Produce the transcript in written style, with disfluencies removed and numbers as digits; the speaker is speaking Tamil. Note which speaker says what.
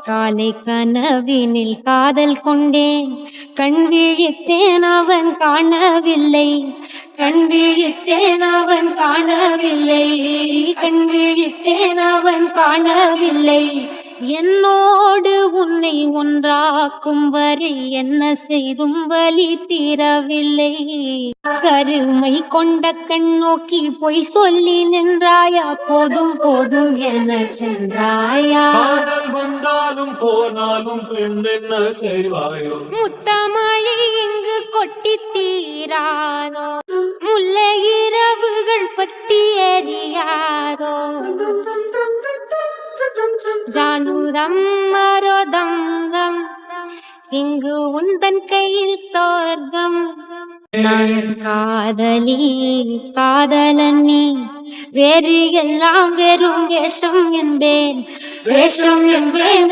Speaker 1: காலை கனவினில் காதல் கொண்டேன், கண் விழித்தேன் அவன் காணவில்லை, கண் விழித்தேன் அவன் காணவில்லை, கண் விழித்தேன் அவன் காணவில்லை. என்னோடு உன்னை ஒன்றாக்கும் வரை என்ன செய்தும் வலி தீரவில்லை. கருமை கொண்ட கண் நோக்கி பொய் சொல்லி நின்றாயா, போதும் போதும் என சென்றாயா.
Speaker 2: காதல் வந்தாலும் போனாலும் பெண் என்ன செய்வாயோ.
Speaker 1: முத்தமழை இங்கு கொட்டி தீராதோ, முல்லை இரவுகள் பத்தி எரியாதோ. ஜானுரம் மரோதம் ரம், இங்கு உந்தன் கையில் சொர்க்கம். நான் காதலி காதலன் நீ, வேறு எல்லாம் வெறும் வேஷம் என்பேன், வேஷம் என்பேன்.